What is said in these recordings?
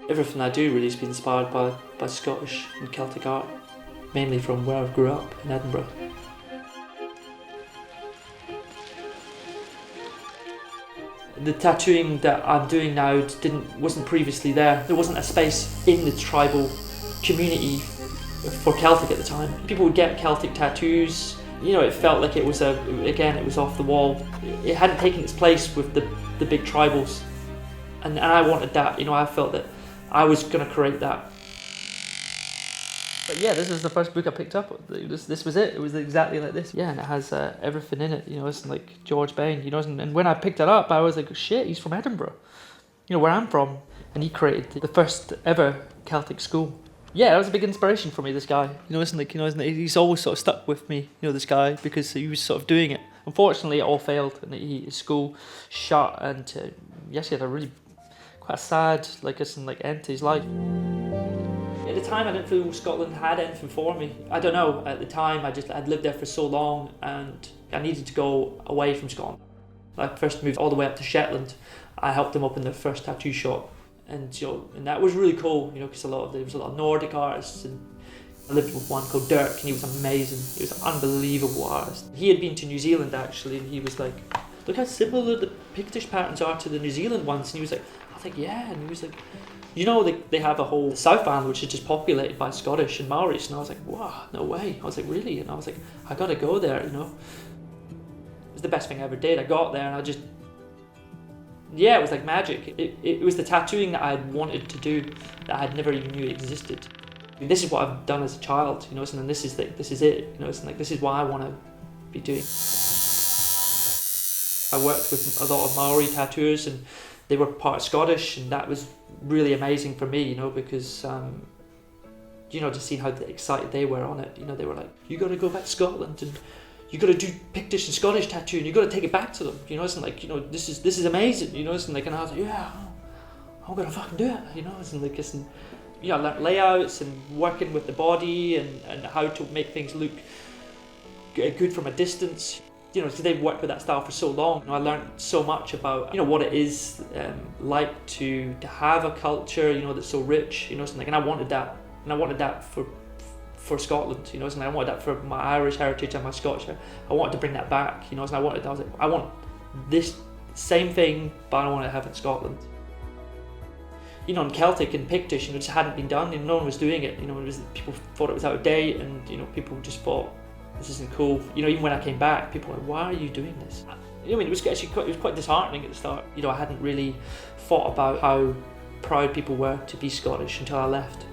Everything I do really has been inspired by Scottish and Celtic art, mainly from where I grew up in Edinburgh. The tattooing that I'm doing now wasn't previously there. There wasn't a space in the tribal community for Celtic at the time. People would get Celtic tattoos. You know, it felt like it was it was off the wall. It hadn't taken its place with the big tribals, and I wanted that. You know, I felt that I was going to create that. But yeah, this was the first book I picked up. This was it. It was exactly like this. Yeah, and it has everything in it. You know, it's like George Bain. You know, and when I picked it up, I was like, shit, he's from Edinburgh. You know, where I'm from, and he created the first ever Celtic school. Yeah, that was a big inspiration for me. This guy. You know, he's always sort of stuck with me. You know, this guy, because he was sort of doing it. Unfortunately, it all failed, and his school shut. And yes, he had a really quite a sad end to his life. At the time, I didn't feel Scotland had anything for me. I don't know, at the time I'd lived there for so long and I needed to go away from Scotland. I first moved all the way up to Shetland. I helped them open their first tattoo shop, and and that was really cool, because there was a lot of Nordic artists, and I lived with one called Dirk, and he was amazing. He was an unbelievable artist. He had been to New Zealand actually, and he was like, look how similar the Pictish patterns are to the New Zealand ones, and he was like, I think yeah, and he was like, they have a whole South Island which is just populated by Scottish and Māoris, and I was like, wow, no way. I was like, really? And I was like, I gotta go there, It was the best thing I ever did. I got there and it was like magic. It was the tattooing that I had wanted to do that I had never even knew existed. This is what I've done as a child, and this is it, this is what I want to be doing. I worked with a lot of Māori tattooers, and they were part Scottish, and that was really amazing for me, because to see how excited they were on it. They were like, you got to go back to Scotland, and you got to do Pictish and Scottish tattoo, and you got to take it back to them. This is amazing. And I was like, yeah, I'm gonna fucking do it. I learned layouts and working with the body and how to make things look good from a distance. Because they've worked with that style for so long. I learned so much about what it is like to have a culture that's so rich, and I wanted that, for Scotland, and I wanted that for my Irish heritage and my Scottish. I wanted to bring that back, I want this same thing, but I want to have it in Scotland. In Celtic and Pictish, it just hadn't been done, no one was doing it. People thought it was out of date, and people just thought, this isn't cool. Even when I came back, people were like, why are you doing this? It was quite disheartening at the start. I hadn't really thought about how proud people were to be Scottish until I left.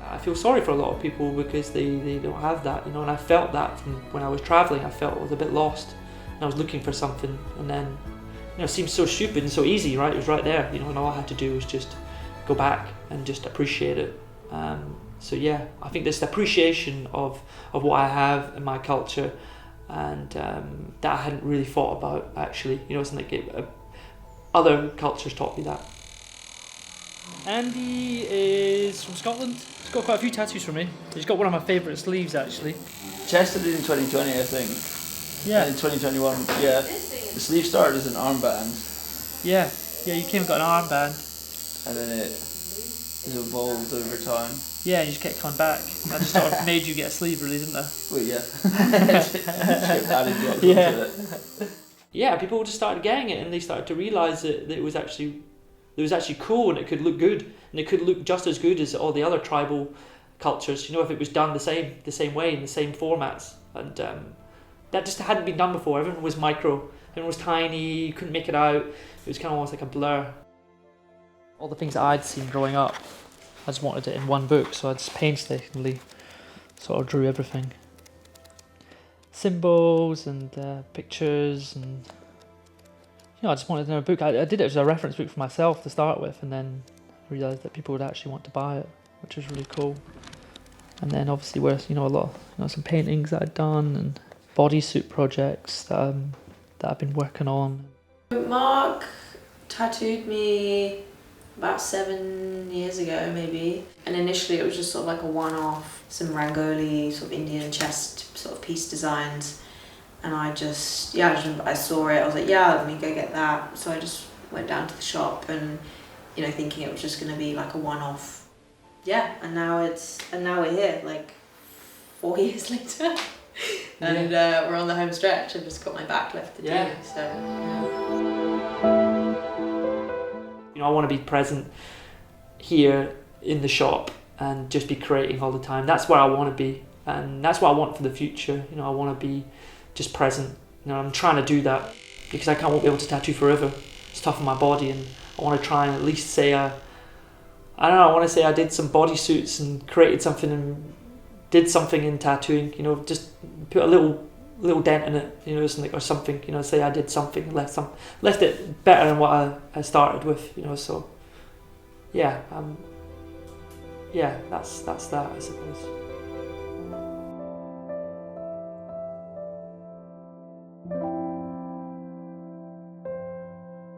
I feel sorry for a lot of people because they don't have that, and I felt that from when I was travelling. I felt I was a bit lost, and I was looking for something, and then, it seemed so stupid and so easy, right? It was right there, and all I had to do was just go back and just appreciate it. So yeah, I think this appreciation of what I have in my culture, and that I hadn't really thought about actually. It's like other cultures taught me that. Andy is from Scotland. He's got quite a few tattoos from me. He's got one of my favourite sleeves actually. Chester did in 2020, I think. Yeah. And in 2021, yeah. The sleeve started as an armband. Yeah, you came and got an armband. And then it has evolved over time. Yeah, you just kept coming back. I just sort of made you get a sleeve, really, didn't I? Well, yeah. Just kept adding blocks onto it. Yeah, people just started getting it, and they started to realise that it was actually cool, and it could look good, and it could look just as good as all the other tribal cultures. If it was done the same way in the same formats, and that just hadn't been done before. Everyone was micro, everyone was tiny. You couldn't make it out. It was kind of almost like a blur. All the things that I'd seen growing up, I just wanted it in one book, so I just painstakingly sort of drew everything. Symbols and pictures, and I just wanted it in a book. I did it as a reference book for myself to start with, and then I realised that people would actually want to buy it, which was really cool. And then obviously a lot of some paintings that I'd done, and bodysuit projects that I've been working on. Mark tattooed me about 7 years ago maybe, and initially it was just sort of like a one-off, some Rangoli sort of Indian chest sort of piece designs, and I remember I saw it, I was like, yeah, let me go get that. So I just went down to the shop, and you know, thinking it was just going to be like a one-off. Yeah, and now we're here, like 4 years later, and we're on the home stretch. I've just got my back left to do. So you know, I want to be present here in the shop and just be creating all the time. That's where I want to be, and that's what I want for the future. You know, I want to be just present. You know, I'm trying to do that because I won't be able to tattoo forever. It's tough on my body, and I want to try and at least say I want to say I did some bodysuits and created something and did something in tattooing. You know, just put a little dent in it. You know, or something. You know, say I did something, left it better than what I started with. You know, so yeah, that's that, I suppose.